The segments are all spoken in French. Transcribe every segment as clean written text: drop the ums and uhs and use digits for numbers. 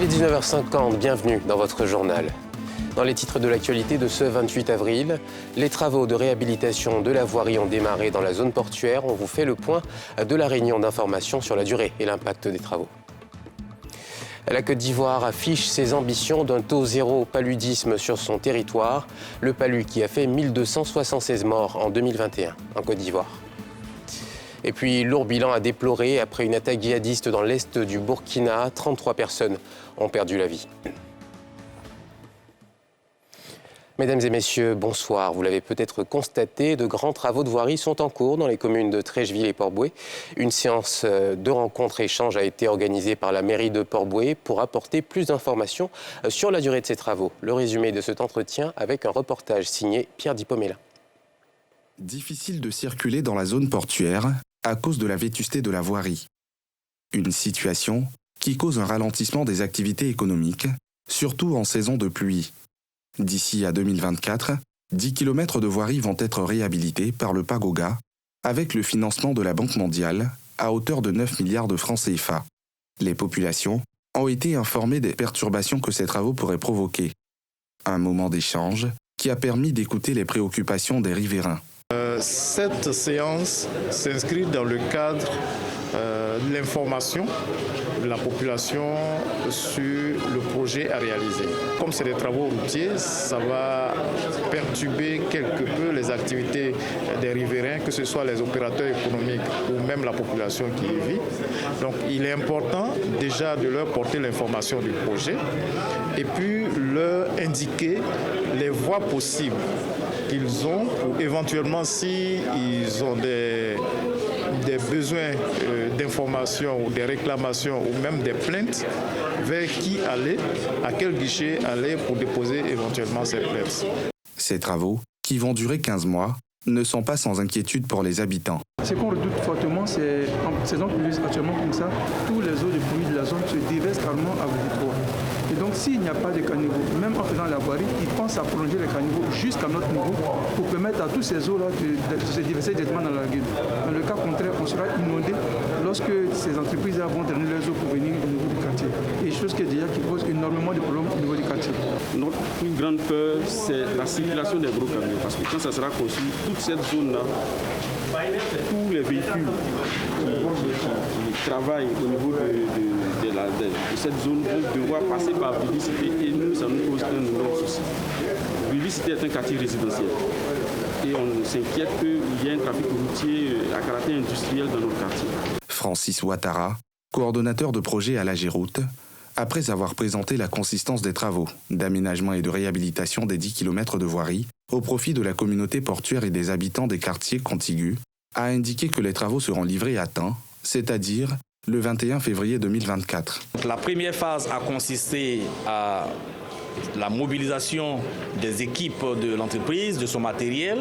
Il est 19h50, bienvenue dans votre journal. Dans les titres de l'actualité de ce 28 avril, les travaux de réhabilitation de la voirie ont démarré dans la zone portuaire. On vous fait le point de la réunion d'information sur la durée et l'impact des travaux. La Côte d'Ivoire affiche ses ambitions d'un taux zéro paludisme sur son territoire. Le palu qui a fait 1276 morts en 2021 en Côte d'Ivoire. Et puis, lourd bilan à déplorer après une attaque djihadiste dans l'est du Burkina. 33 personnes ont perdu la vie. Mesdames et messieurs, bonsoir. Vous l'avez peut-être constaté, de grands travaux de voirie sont en cours dans les communes de Trècheville et Port-Bouët. Une séance de rencontre-échange a été organisée par la mairie de Port-Bouët pour apporter plus d'informations sur la durée de ces travaux. Le résumé de cet entretien avec un reportage signé Pierre Dipomella. Difficile de circuler dans la zone portuaire à cause de la vétusté de la voirie. Une situation qui cause un ralentissement des activités économiques, surtout en saison de pluie. D'ici à 2024, 10 km de voirie vont être réhabilités par le PAGOGA avec le financement de la Banque mondiale à hauteur de 9 milliards de francs CFA. Les populations ont été informées des perturbations que ces travaux pourraient provoquer. Un moment d'échange qui a permis d'écouter les préoccupations des riverains. Cette séance s'inscrit dans le cadre de l'information de la population sur le projet à réaliser. Comme c'est des travaux routiers, ça va perturber quelque peu les activités des riverains, que ce soit les opérateurs économiques ou même la population qui y vit. Donc il est important déjà de leur porter l'information du projet et puis leur indiquer les voies possibles qu'ils ont pour éventuellement, s'ils ont des besoins d'informations ou des réclamations ou même des plaintes, vers qui aller, à quel guichet aller pour déposer éventuellement ces plaintes. Ces travaux, qui vont durer 15 mois, ne sont pas sans inquiétude pour les habitants. Ce qu'on redoute fortement, c'est en saison pluvieuse actuellement comme ça, tous les eaux de pluie de la zone se déversent carrément à Bouditro. Et donc s'il n'y a pas de caniveau, même en faisant la voirie, ils pensent à prolonger les caniveaux jusqu'à notre niveau pour permettre à toutes ces eaux-là de se déverser directement dans la lagune. Dans le cas contraire, on sera inondé lorsque ces entreprises vont drainer leurs eaux pour venir au niveau du quartier. Et chose qui pose énormément de problèmes au niveau du quartier. Notre plus grande peur, c'est la circulation des gros camions. Parce que quand ça sera construit, toute cette zone-là, tous les véhicules qui travaillent au niveau de cette zone vont devoir passer par Publicité et nous, ça nous pose un énorme souci. Publicité est un quartier résidentiel et on s'inquiète qu'il y ait un trafic routier à caractère industriel dans notre quartier. Francis Ouattara, coordonnateur de projet à l'AGEROUTE, après avoir présenté la consistance des travaux d'aménagement et de réhabilitation des 10 km de voirie au profit de la communauté portuaire et des habitants des quartiers contigus, a indiqué que les travaux seront livrés à temps, c'est-à-dire le 21 février 2024. La première phase a consisté à la mobilisation des équipes de l'entreprise, de son matériel,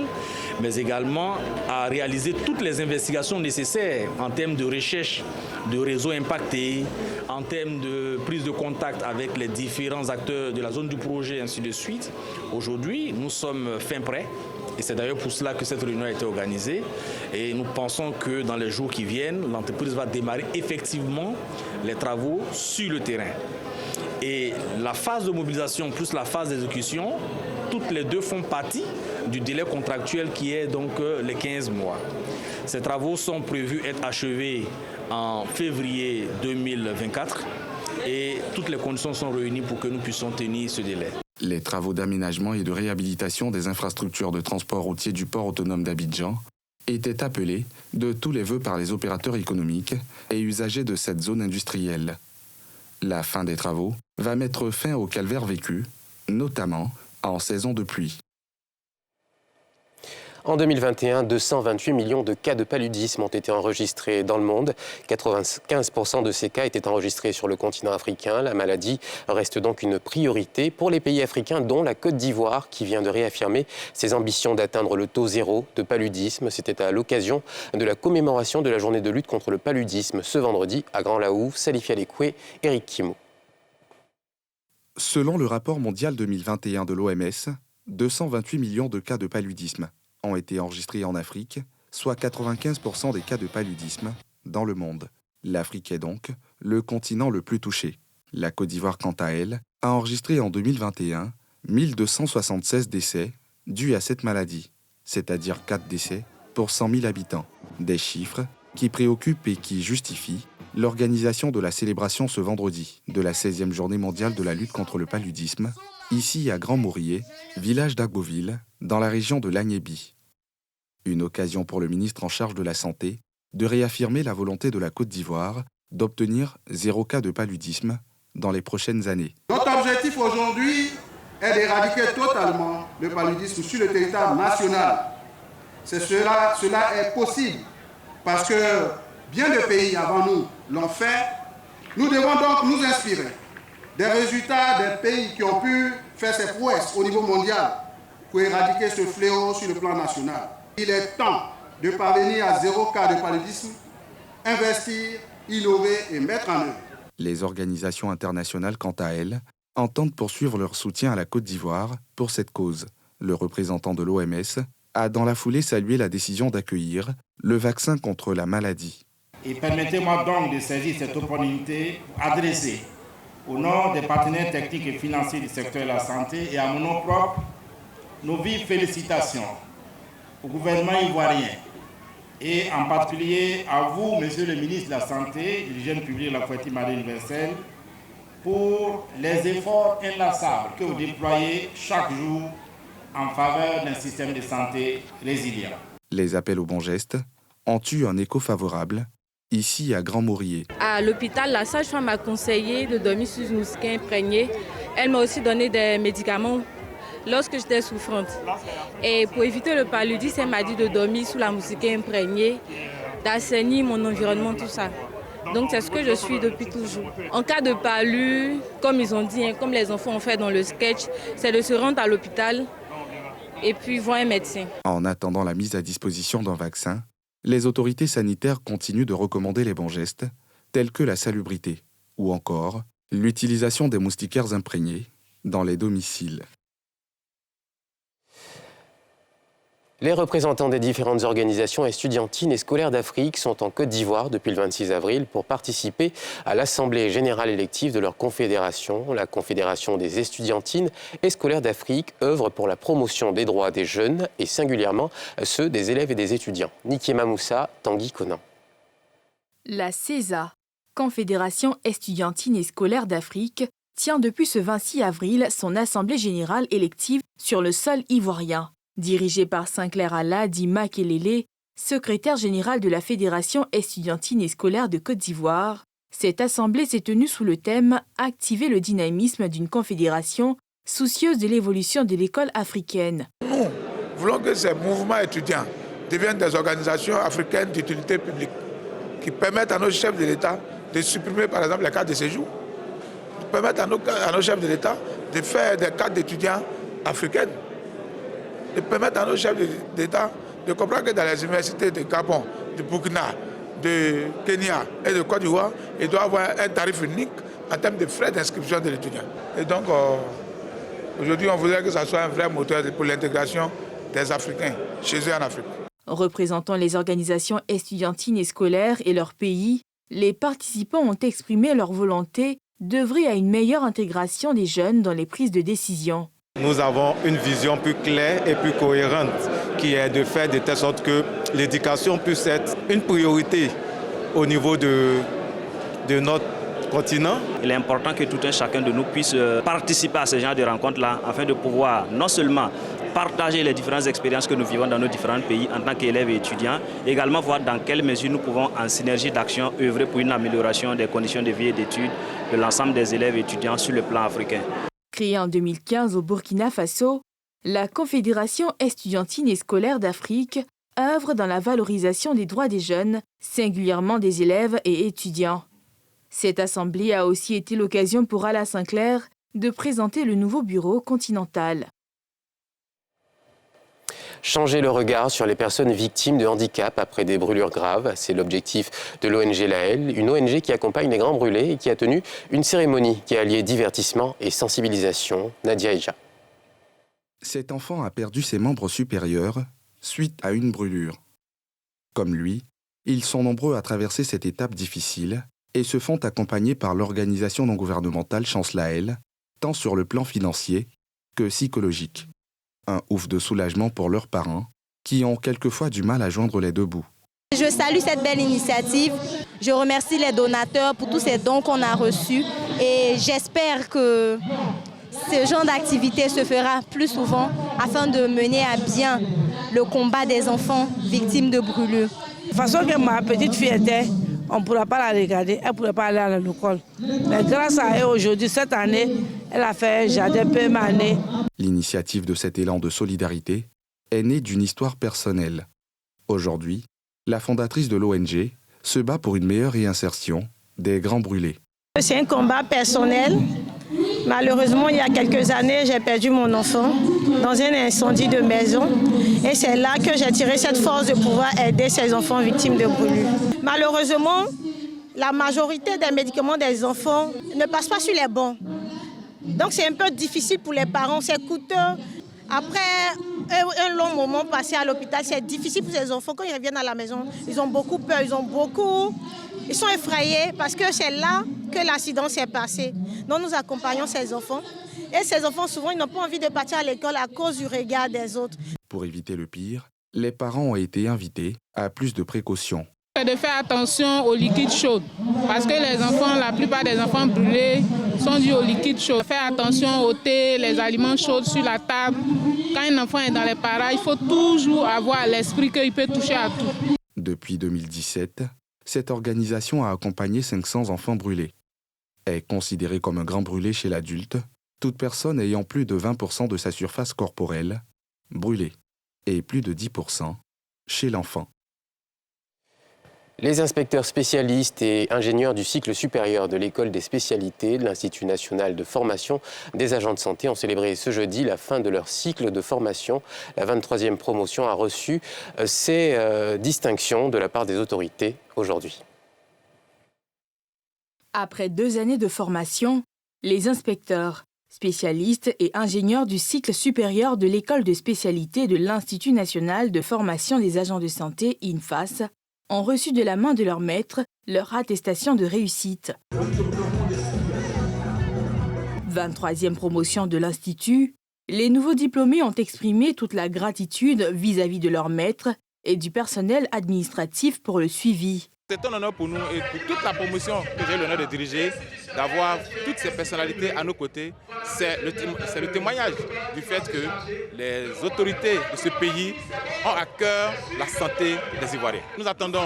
mais également à réaliser toutes les investigations nécessaires en termes de recherche de réseaux impactés, en termes de prise de contact avec les différents acteurs de la zone du projet, ainsi de suite. Aujourd'hui, nous sommes fin prêts. Et c'est d'ailleurs pour cela que cette réunion a été organisée. Et nous pensons que dans les jours qui viennent, l'entreprise va démarrer effectivement les travaux sur le terrain. Et la phase de mobilisation plus la phase d'exécution, toutes les deux font partie du délai contractuel qui est donc les 15 mois. Ces travaux sont prévus être achevés en février 2024 et toutes les conditions sont réunies pour que nous puissions tenir ce délai. Les travaux d'aménagement et de réhabilitation des infrastructures de transport routier du port autonome d'Abidjan étaient appelés de tous les vœux par les opérateurs économiques et usagers de cette zone industrielle. La fin des travaux va mettre fin au calvaire vécu, notamment en saison de pluie. En 2021, 228 millions de cas de paludisme ont été enregistrés dans le monde. 95% de ces cas étaient enregistrés sur le continent africain. La maladie reste donc une priorité pour les pays africains, dont la Côte d'Ivoire, qui vient de réaffirmer ses ambitions d'atteindre le taux zéro de paludisme. C'était à l'occasion de la commémoration de la journée de lutte contre le paludisme ce vendredi à Grand-Laou. Salif Alekwe, Eric Kimo. Selon le rapport mondial 2021 de l'OMS, 228 millions de cas de paludisme ont été enregistrés en Afrique, soit 95% des cas de paludisme dans le monde. L'Afrique est donc le continent le plus touché. La Côte d'Ivoire, quant à elle, a enregistré en 2021 1276 décès dus à cette maladie, c'est-à-dire 4 décès pour 100 000 habitants. Des chiffres qui préoccupent et qui justifient l'organisation de la célébration ce vendredi de la 16e journée mondiale de la lutte contre le paludisme, ici à Grand-Maurier, village d'Agboville, dans la région de l'Agnébi. Une occasion pour le ministre en charge de la Santé de réaffirmer la volonté de la Côte d'Ivoire d'obtenir 0 cas de paludisme dans les prochaines années. Notre objectif aujourd'hui est d'éradiquer totalement le paludisme sur le territoire national. Cela est possible parce que bien de pays avant nous l'ont fait. Nous devons donc nous inspirer des résultats des pays qui ont pu faire ces prouesses au niveau mondial pour éradiquer ce fléau sur le plan national. Il est temps de parvenir à 0 cas de paludisme, investir, innover et mettre en œuvre. Les organisations internationales, quant à elles, entendent poursuivre leur soutien à la Côte d'Ivoire pour cette cause. Le représentant de l'OMS a dans la foulée salué la décision d'accueillir le vaccin contre la maladie. Et permettez-moi donc de saisir cette opportunité pour adresser, au nom des partenaires techniques et financiers du secteur de la santé et à mon nom propre, nos vives félicitations au gouvernement ivoirien et en particulier à vous, Monsieur le ministre de la Santé, de l'Hygiène publique et de la couverture maladie universelle, pour les efforts inlassables que vous déployez chaque jour en faveur d'un système de santé résilient. Les appels au bon geste ont eu un écho favorable ici à Grand-Maurier. À l'hôpital, la sage-femme m'a conseillé de dormir sous une moustiquaire imprégnée. Elle m'a aussi donné des médicaments lorsque j'étais souffrante. Et pour éviter le paludisme, elle m'a dit de dormir sous la moustiquaire imprégnée, d'assainir mon environnement, tout ça. Donc c'est ce que je suis depuis toujours. En cas de palu, comme ils ont dit, comme les enfants ont fait dans le sketch, c'est de se rendre à l'hôpital et puis voir un médecin. En attendant la mise à disposition d'un vaccin, les autorités sanitaires continuent de recommander les bons gestes, tels que la salubrité, ou encore l'utilisation des moustiquaires imprégnés dans les domiciles. Les représentants des différentes organisations estudiantines et scolaires d'Afrique sont en Côte d'Ivoire depuis le 26 avril pour participer à l'Assemblée générale élective de leur confédération. La Confédération des estudiantines et scolaires d'Afrique œuvre pour la promotion des droits des jeunes et singulièrement ceux des élèves et des étudiants. Nikiema Moussa, Tanguy Conan. La CESA, Confédération estudiantine et scolaire d'Afrique, tient depuis ce 26 avril son Assemblée générale élective sur le sol ivoirien. Dirigée par Sinclair Allah dit Makelele, secrétaire général de la Fédération estudiantine et scolaire de Côte d'Ivoire, cette assemblée s'est tenue sous le thème « Activer le dynamisme d'une confédération soucieuse de l'évolution de l'école africaine ». Nous voulons que ces mouvements étudiants deviennent des organisations africaines d'utilité publique qui permettent à nos chefs de l'État de supprimer par exemple les cartes de séjour, qui permettent à nos chefs de l'État de faire des cartes d'étudiants africaines, de permettre à nos chefs d'État de comprendre que dans les universités de Gabon, de Burkina, de Kenya et de Côte d'Ivoire, il doit avoir un tarif unique en termes de frais d'inscription de l'étudiant. Et donc, aujourd'hui, on voudrait que ça soit un vrai moteur pour l'intégration des Africains chez eux en Afrique. Représentant les organisations estudiantines et scolaires et leur pays, les participants ont exprimé leur volonté d'œuvrer à une meilleure intégration des jeunes dans les prises de décision. Nous avons une vision plus claire et plus cohérente qui est de faire de telle sorte que l'éducation puisse être une priorité au niveau de notre continent. Il est important que tout un chacun de nous puisse participer à ce genre de rencontres-là afin de pouvoir non seulement partager les différentes expériences que nous vivons dans nos différents pays en tant qu'élèves et étudiants, également voir dans quelle mesure nous pouvons en synergie d'action œuvrer pour une amélioration des conditions de vie et d'études de l'ensemble des élèves et étudiants sur le plan africain. Créée en 2015 au Burkina Faso, la Confédération estudiantine et scolaire d'Afrique œuvre dans la valorisation des droits des jeunes, singulièrement des élèves et étudiants. Cette assemblée a aussi été l'occasion pour Allah Sinclair de présenter le nouveau bureau continental. Changer le regard sur les personnes victimes de handicap après des brûlures graves, c'est l'objectif de l'ONG Laël, une ONG qui accompagne les grands brûlés et qui a tenu une cérémonie qui a allié divertissement et sensibilisation. Nadia Eja. Cet enfant a perdu ses membres supérieurs suite à une brûlure. Comme lui, ils sont nombreux à traverser cette étape difficile et se font accompagner par l'organisation non gouvernementale Chance Laël, tant sur le plan financier que psychologique. Un ouf de soulagement pour leurs parents, qui ont quelquefois du mal à joindre les deux bouts. Je salue cette belle initiative. Je remercie les donateurs pour tous ces dons qu'on a reçus et j'espère que ce genre d'activité se fera plus souvent afin de mener à bien le combat des enfants victimes de brûlures. De toute façon que ma petite fille était, on ne pourra pas la regarder, elle ne pourrait pas aller à l'école. Mais grâce à elle aujourd'hui, cette année, elle a fait un jardin permanent. L'initiative de cet élan de solidarité est née d'une histoire personnelle. Aujourd'hui, la fondatrice de l'ONG se bat pour une meilleure réinsertion des grands brûlés. C'est un combat personnel. Malheureusement, il y a quelques années, j'ai perdu mon enfant dans un incendie de maison. Et c'est là que j'ai tiré cette force de pouvoir aider ces enfants victimes de brûlures. Malheureusement, la majorité des médicaments des enfants ne passent pas sur les bons. Donc c'est un peu difficile pour les parents, c'est coûteux. Après un long moment passé à l'hôpital, c'est difficile pour ces enfants. Quand ils reviennent à la maison, ils ont beaucoup peur, ils sont effrayés parce que c'est là que l'accident s'est passé. Donc nous accompagnons ces enfants. Et ces enfants, souvent, ils n'ont pas envie de partir à l'école à cause du regard des autres. Pour éviter le pire, les parents ont été invités à plus de précautions. De faire attention aux liquides chauds parce que les enfants, la plupart des enfants brûlés sont dus aux liquides chauds. Faire attention au thé, les aliments chauds sur la table. Quand un enfant est dans les parages, il faut toujours avoir à l'esprit qu'il peut toucher à tout. Depuis 2017, cette organisation a accompagné 500 enfants brûlés. Est considérée comme un grand brûlé chez l'adulte, toute personne ayant plus de 20% de sa surface corporelle brûlée et plus de 10% chez l'enfant. Les inspecteurs spécialistes et ingénieurs du cycle supérieur de l'école des spécialités de l'Institut national de formation des agents de santé ont célébré ce jeudi la fin de leur cycle de formation. La 23e promotion a reçu ces distinctions de la part des autorités aujourd'hui. Après 2 années de formation, les inspecteurs, spécialistes et ingénieurs du cycle supérieur de l'école de spécialité de l'Institut national de formation des agents de santé, INFAS, ont reçu de la main de leur maître leur attestation de réussite. 23e promotion de l'Institut, les nouveaux diplômés ont exprimé toute la gratitude vis-à-vis de leur maître et du personnel administratif pour le suivi. C'est un honneur pour nous et pour toute la promotion que j'ai l'honneur de diriger, d'avoir toutes ces personnalités à nos côtés. C'est le témoignage du fait que les autorités de ce pays ont à cœur la santé des Ivoiriens. Nous attendons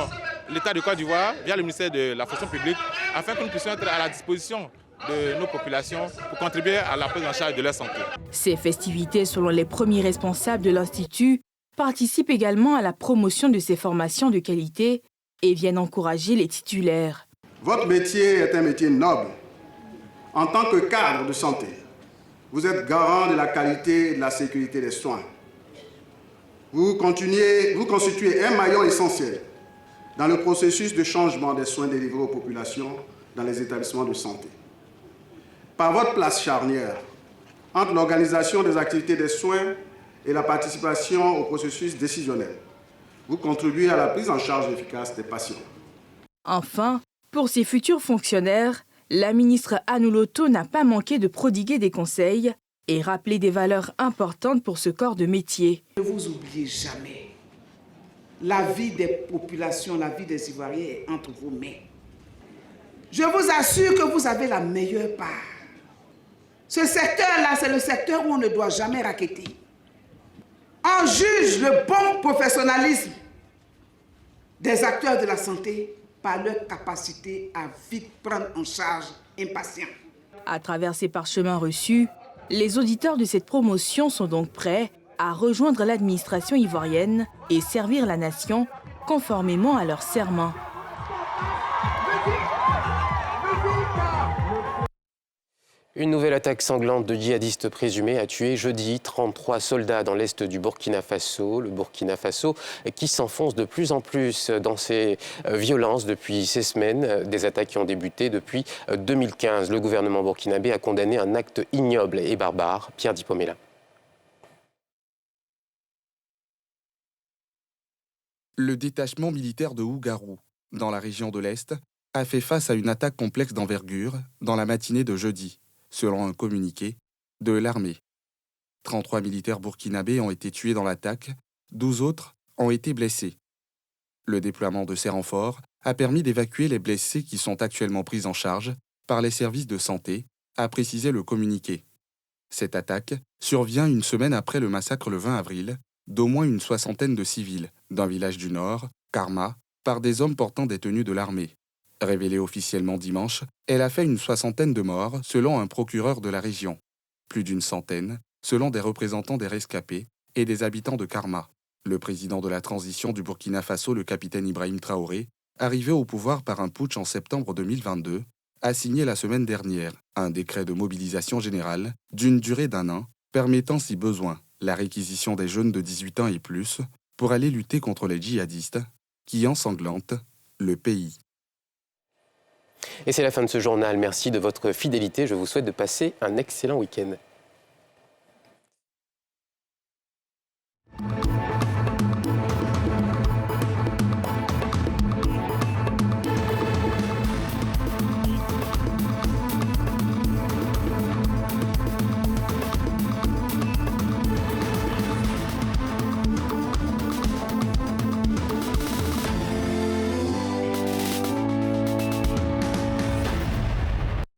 l'État de Côte d'Ivoire via le ministère de la fonction publique afin que nous puissions être à la disposition de nos populations pour contribuer à la prise en charge de leur santé. Ces festivités, selon les premiers responsables de l'Institut, participent également à la promotion de ces formations de qualité et viennent encourager les titulaires. Votre métier est un métier noble. En tant que cadre de santé, vous êtes garant de la qualité et de la sécurité des soins. Vous constituez un maillon essentiel dans le processus de changement des soins délivrés aux populations dans les établissements de santé. Par votre place charnière entre l'organisation des activités des soins et la participation au processus décisionnel, vous contribuez à la prise en charge efficace des patients. Enfin, pour ses futurs fonctionnaires, la ministre Anouloto n'a pas manqué de prodiguer des conseils et rappeler des valeurs importantes pour ce corps de métier. Ne vous oubliez jamais, la vie des populations, la vie des Ivoiriens est entre vos mains. Je vous assure que vous avez la meilleure part. Ce secteur-là, c'est le secteur où on ne doit jamais racketter. On juge le bon professionnalisme des acteurs de la santé par leur capacité à vite prendre en charge un patient. À travers ces parchemins reçus, les auditeurs de cette promotion sont donc prêts à rejoindre l'administration ivoirienne et servir la nation conformément à leur serment. Une nouvelle attaque sanglante de djihadistes présumés a tué jeudi 33 soldats dans l'est du Burkina Faso. Le Burkina Faso qui s'enfonce de plus en plus dans ses violences depuis ces semaines, des attaques qui ont débuté depuis 2015. Le gouvernement burkinabé a condamné un acte ignoble et barbare. Pierre Dipomela. Le détachement militaire de Ougarou, dans la région de l'Est, a fait face à une attaque complexe d'envergure dans la matinée de jeudi, selon un communiqué de l'armée. 33 militaires burkinabés ont été tués dans l'attaque, 12 autres ont été blessés. Le déploiement de ces renforts a permis d'évacuer les blessés qui sont actuellement pris en charge par les services de santé, a précisé le communiqué. Cette attaque survient une semaine après le massacre le 20 avril d'au moins une soixantaine de civils d'un village du Nord, Karma, par des hommes portant des tenues de l'armée. Révélée officiellement dimanche, elle a fait une soixantaine de morts selon un procureur de la région. Plus d'une centaine selon des représentants des rescapés et des habitants de Karma. Le président de la transition du Burkina Faso, le capitaine Ibrahim Traoré, arrivé au pouvoir par un putsch en septembre 2022, a signé la semaine dernière un décret de mobilisation générale d'une durée d'1 an, permettant si besoin la réquisition des jeunes de 18 ans et plus pour aller lutter contre les djihadistes qui ensanglantent le pays. Et c'est la fin de ce journal. Merci de votre fidélité. Je vous souhaite de passer un excellent week-end.